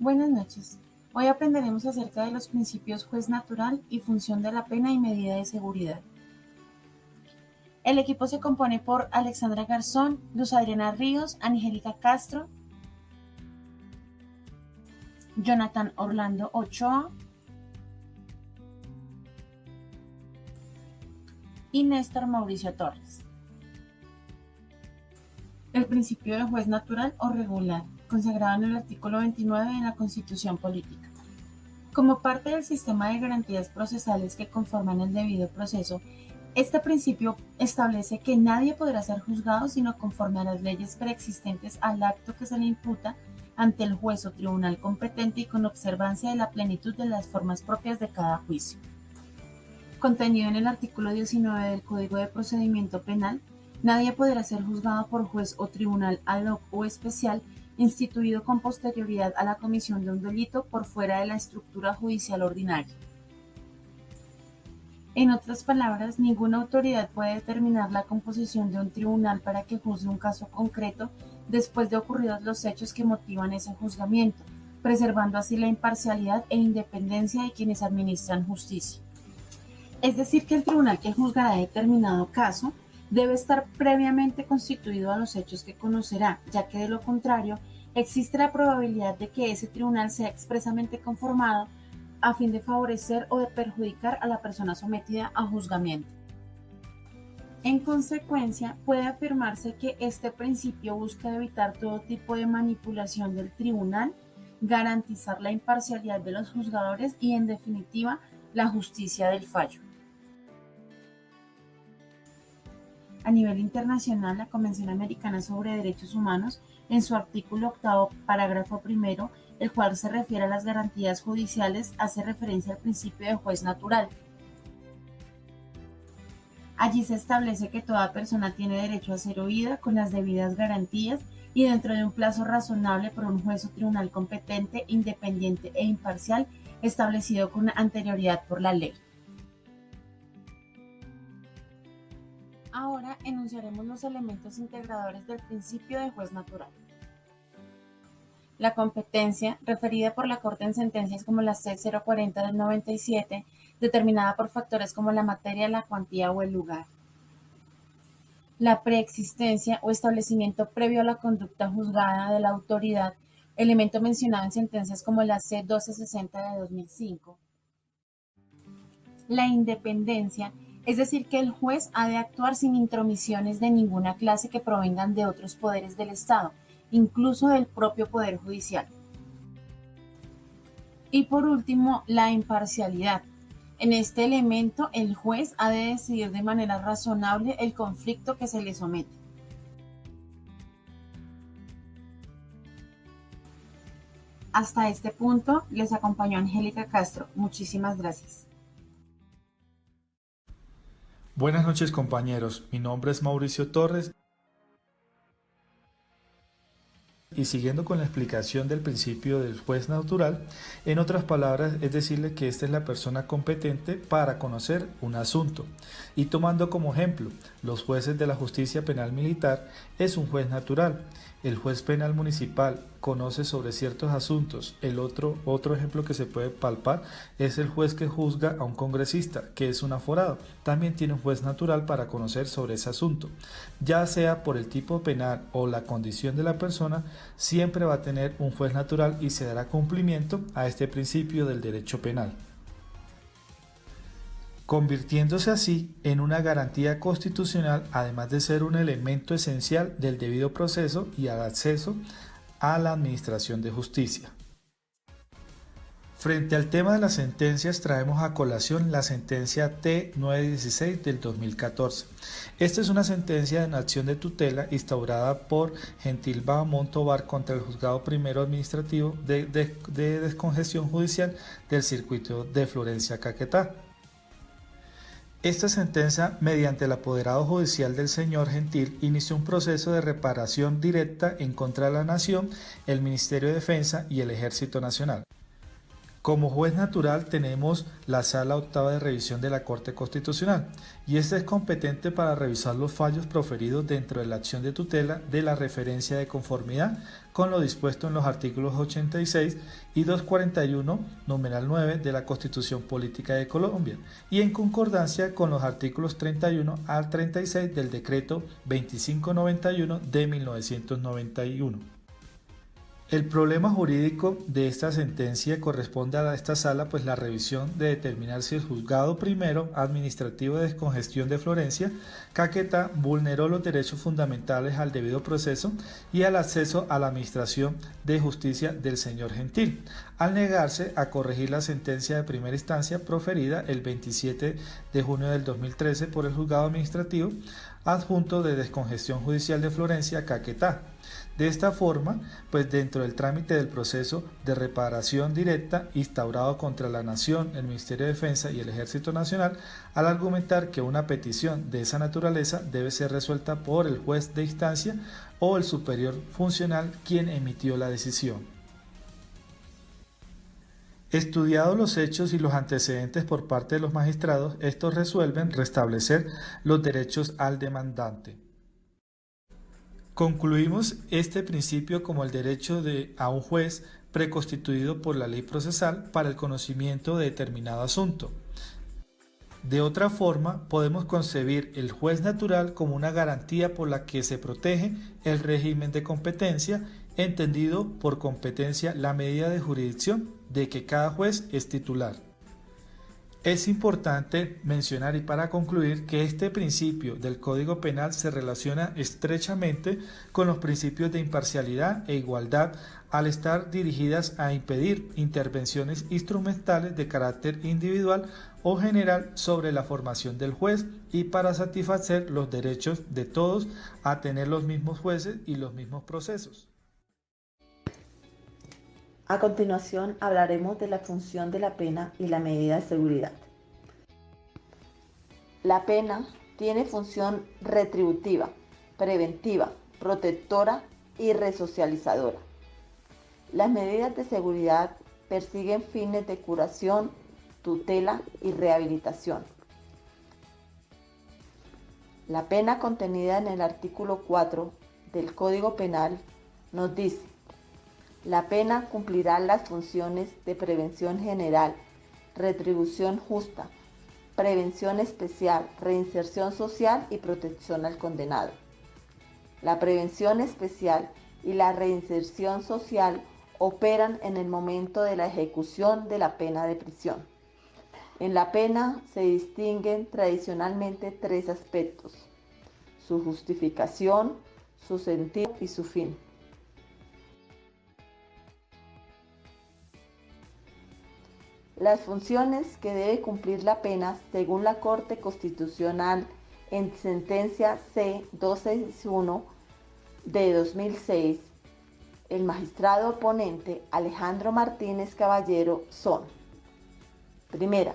Buenas noches. Hoy aprenderemos acerca de los principios juez natural y función de la pena y medida de seguridad. El equipo se compone por Alexandra Garzón, Luz Adriana Ríos, Angélica Castro, Jonathan Orlando Ochoa y Néstor Mauricio Torres. El principio de juez natural o regular, consagrado en el artículo 29 de la Constitución Política. Como parte del sistema de garantías procesales que conforman el debido proceso, este principio establece que nadie podrá ser juzgado sino conforme a las leyes preexistentes al acto que se le imputa ante el juez o tribunal competente y con observancia de la plenitud de las formas propias de cada juicio. Contenido en el artículo 19 del Código de Procedimiento Penal, nadie podrá ser juzgado por juez o tribunal ad hoc o especial instituido con posterioridad a la comisión de un delito por fuera de la estructura judicial ordinaria. En otras palabras, ninguna autoridad puede determinar la composición de un tribunal para que juzgue un caso concreto después de ocurridos los hechos que motivan ese juzgamiento, preservando así la imparcialidad e independencia de quienes administran justicia. Es decir, que el tribunal que juzgará determinado caso debe estar previamente constituido a los hechos que conocerá, ya que de lo contrario existe la probabilidad de que ese tribunal sea expresamente conformado a fin de favorecer o de perjudicar a la persona sometida a juzgamiento. En consecuencia, puede afirmarse que este principio busca evitar todo tipo de manipulación del tribunal, garantizar la imparcialidad de los juzgadores y, en definitiva, la justicia del fallo. A nivel internacional, la Convención Americana sobre Derechos Humanos, en su artículo 8, parágrafo 1, el cual se refiere a las garantías judiciales, hace referencia al principio de juez natural. Allí se establece que toda persona tiene derecho a ser oída con las debidas garantías y dentro de un plazo razonable por un juez o tribunal competente, independiente e imparcial establecido con anterioridad por la ley. Ahora enunciaremos los elementos integradores del principio de juez natural. La competencia, referida por la Corte en sentencias como la C-040 del 97, determinada por factores como la materia, la cuantía o el lugar. La preexistencia o establecimiento previo a la conducta juzgada de la autoridad, elemento mencionado en sentencias como la C-1260 de 2005. La independencia, es decir, que el juez ha de actuar sin intromisiones de ninguna clase que provengan de otros poderes del Estado, incluso del propio Poder Judicial. Y por último, la imparcialidad. En este elemento, el juez ha de decidir de manera razonable el conflicto que se le somete. Hasta este punto, les acompañó Angélica Castro. Muchísimas gracias. Buenas noches, compañeros. Mi nombre es Mauricio Torres. Y siguiendo con la explicación del principio del juez natural, en otras palabras, es decirle que esta es la persona competente para conocer un asunto. Y tomando como ejemplo, los jueces de la justicia penal militar es un juez natural. El juez penal municipal conoce sobre ciertos asuntos. El otro ejemplo que se puede palpar es el juez que juzga a un congresista, que es un aforado. También tiene un juez natural para conocer sobre ese asunto. Ya sea por el tipo penal o la condición de la persona, siempre va a tener un juez natural y se dará cumplimiento a este principio del derecho penal, convirtiéndose así en una garantía constitucional, además de ser un elemento esencial del debido proceso y al acceso a la administración de justicia. Frente al tema de las sentencias, traemos a colación la sentencia T-916 del 2014. Esta es una sentencia de acción de tutela instaurada por Gentil Bahamón Tovar contra el Juzgado Primero Administrativo de Descongestión Judicial del Circuito de Florencia, Caquetá. Esta sentencia, mediante el apoderado judicial del señor Gentil, inició un proceso de reparación directa en contra de la Nación, el Ministerio de Defensa y el Ejército Nacional. Como juez natural tenemos la Sala Octava de Revisión de la Corte Constitucional y esta es competente para revisar los fallos proferidos dentro de la acción de tutela de la referencia de conformidad con lo dispuesto en los artículos 86 y 241, numeral 9 de la Constitución Política de Colombia y en concordancia con los artículos 31 al 36 del Decreto 2591 de 1991. El problema jurídico de esta sentencia corresponde a esta sala, pues la revisión de determinar si el juzgado primero administrativo de descongestión de Florencia, Caquetá, vulneró los derechos fundamentales al debido proceso y al acceso a la administración de justicia del señor Gentil, al negarse a corregir la sentencia de primera instancia proferida el 27 de junio del 2013 por el juzgado administrativo adjunto de descongestión judicial de Florencia, Caquetá. De esta forma, pues dentro del trámite del proceso de reparación directa instaurado contra la Nación, el Ministerio de Defensa y el Ejército Nacional, al argumentar que una petición de esa naturaleza debe ser resuelta por el juez de instancia o el superior funcional quien emitió la decisión. Estudiados los hechos y los antecedentes por parte de los magistrados, estos resuelven restablecer los derechos al demandante. Concluimos este principio como el derecho a un juez preconstituido por la ley procesal para el conocimiento de determinado asunto. De otra forma, podemos concebir el juez natural como una garantía por la que se protege el régimen de competencia, entendido por competencia la medida de jurisdicción de que cada juez es titular. Es importante mencionar y para concluir que este principio del Código Penal se relaciona estrechamente con los principios de imparcialidad e igualdad al estar dirigidas a impedir intervenciones instrumentales de carácter individual o general sobre la formación del juez y para satisfacer los derechos de todos a tener los mismos jueces y los mismos procesos. A continuación hablaremos de la función de la pena y la medida de seguridad. La pena tiene función retributiva, preventiva, protectora y resocializadora. Las medidas de seguridad persiguen fines de curación, tutela y rehabilitación. La pena contenida en el artículo 4 del Código Penal nos dice: la pena cumplirá las funciones de prevención general, retribución justa, prevención especial, reinserción social y protección al condenado. La prevención especial y la reinserción social operan en el momento de la ejecución de la pena de prisión. En la pena se distinguen tradicionalmente tres aspectos: su justificación, su sentido y su fin. Las funciones que debe cumplir la pena según la Corte Constitucional en sentencia C-261 de 2006, el magistrado ponente Alejandro Martínez Caballero son: primera,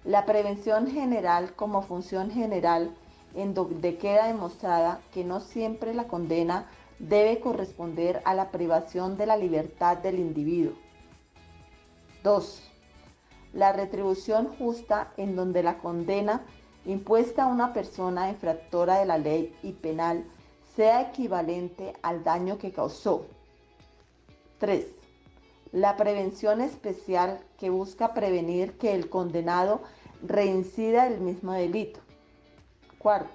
la prevención general como función general en donde queda demostrada que no siempre la condena debe corresponder a la privación de la libertad del individuo. 2. La retribución justa en donde la condena impuesta a una persona infractora de la ley y penal sea equivalente al daño que causó. 3. La prevención especial que busca prevenir que el condenado reincida el mismo delito. 4.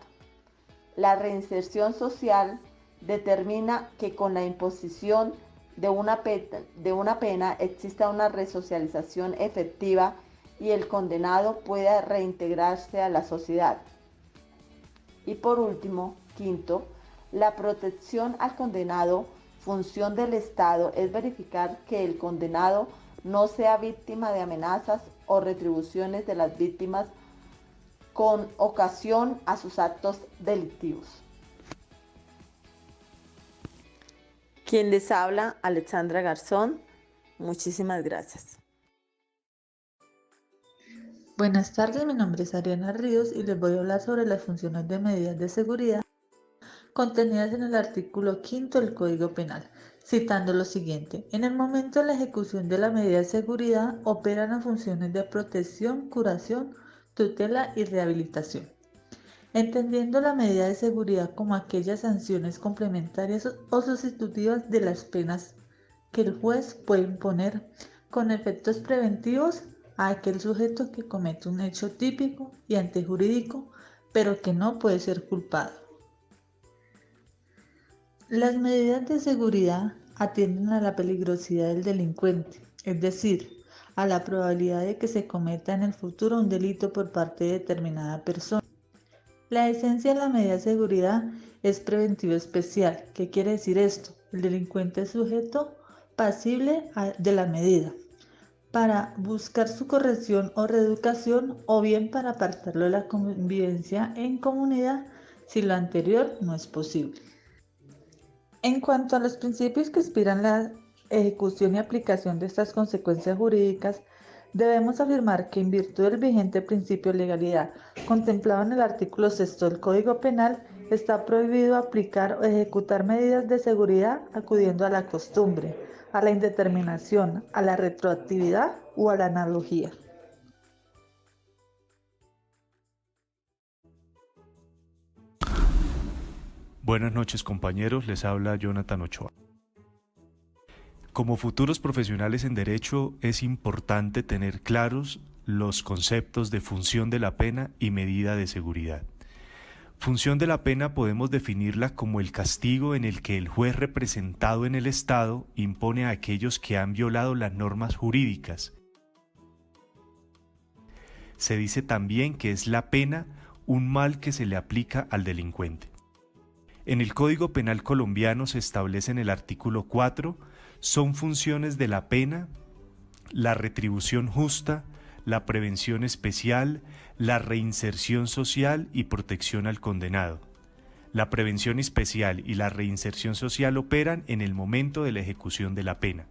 La reinserción social determina que con la imposición de una pena exista una resocialización efectiva y el condenado pueda reintegrarse a la sociedad. Y por último, quinto, la protección al condenado. Función del Estado es verificar que el condenado no sea víctima de amenazas o retribuciones de las víctimas con ocasión a sus actos delictivos. Quien les habla, Alexandra Garzón. Muchísimas gracias. Buenas tardes, mi nombre es Ariana Ríos y les voy a hablar sobre las funciones de medidas de seguridad contenidas en el artículo 5 del Código Penal. citando lo siguiente: en el momento de la ejecución de la medida de seguridad operan las funciones de protección, curación, tutela y rehabilitación, entendiendo la medida de seguridad como aquellas sanciones complementarias o sustitutivas de las penas que el juez puede imponer con efectos preventivos a aquel sujeto que comete un hecho típico y antijurídico, pero que no puede ser culpado. Las medidas de seguridad atienden a la peligrosidad del delincuente, es decir, a la probabilidad de que se cometa en el futuro un delito por parte de determinada persona. La esencia de la medida de seguridad es preventivo especial. ¿Qué quiere decir esto? El delincuente es sujeto pasible de la medida para buscar su corrección o reeducación, o bien para apartarlo de la convivencia en comunidad si lo anterior no es posible. En cuanto a los principios que inspiran la ejecución y aplicación de estas consecuencias jurídicas, debemos afirmar que en virtud del vigente principio de legalidad contemplado en el artículo 6 del Código Penal, está prohibido aplicar o ejecutar medidas de seguridad acudiendo a la costumbre, a la indeterminación, a la retroactividad o a la analogía. Buenas noches, compañeros, les habla Jonathan Ochoa. Como futuros profesionales en Derecho es importante tener claros los conceptos de función de la pena y medida de seguridad. Función de la pena podemos definirla como el castigo en el que el juez representado en el Estado impone a aquellos que han violado las normas jurídicas. Se dice también que es la pena un mal que se le aplica al delincuente. En el Código Penal colombiano se establece en el artículo 4, son funciones de la pena la retribución justa, la prevención especial, la reinserción social y protección al condenado. La prevención especial y la reinserción social operan en el momento de la ejecución de la pena.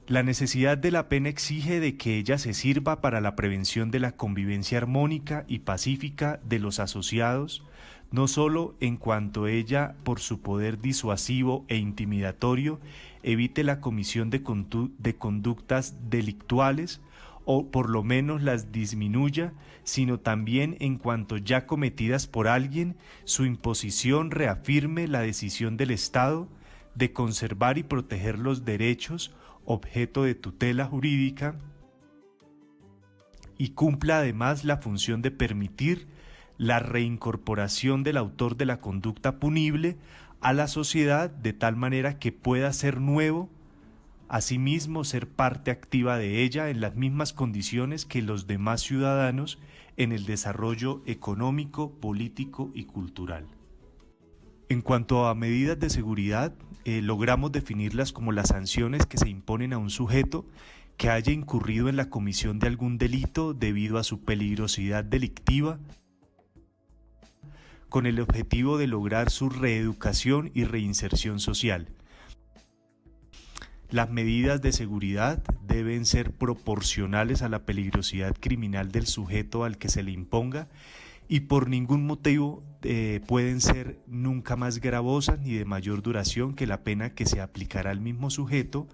La necesidad de la pena exige de que ella se sirva para la prevención de la convivencia armónica y pacífica de los asociados, no solo en cuanto ella, por su poder disuasivo e intimidatorio, evite la comisión de conductas delictuales o por lo menos las disminuya, sino también en cuanto ya cometidas por alguien, su imposición reafirme la decisión del Estado de conservar y proteger los derechos objeto de tutela jurídica y cumpla además la función de permitir la reincorporación del autor de la conducta punible a la sociedad de tal manera que pueda ser nuevo, asimismo ser parte activa de ella en las mismas condiciones que los demás ciudadanos en el desarrollo económico, político y cultural. En cuanto a medidas de seguridad, logramos definirlas como las sanciones que se imponen a un sujeto que haya incurrido en la comisión de algún delito debido a su peligrosidad delictiva, con el objetivo de lograr su reeducación y reinserción social. Las medidas de seguridad deben ser proporcionales a la peligrosidad criminal del sujeto al que se le imponga y por ningún motivo pueden ser nunca más gravosas ni de mayor duración que la pena que se aplicará al mismo sujeto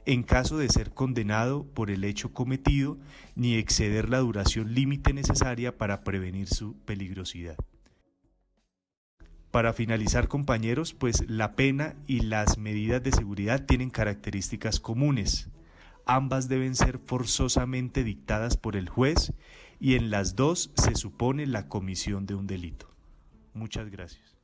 en caso de ser condenado por el hecho cometido, ni exceder la duración límite necesaria para prevenir su peligrosidad. Para finalizar, compañeros, pues la pena y las medidas de seguridad tienen características comunes. Ambas deben ser forzosamente dictadas por el juez y en las dos se supone la comisión de un delito. Muchas gracias.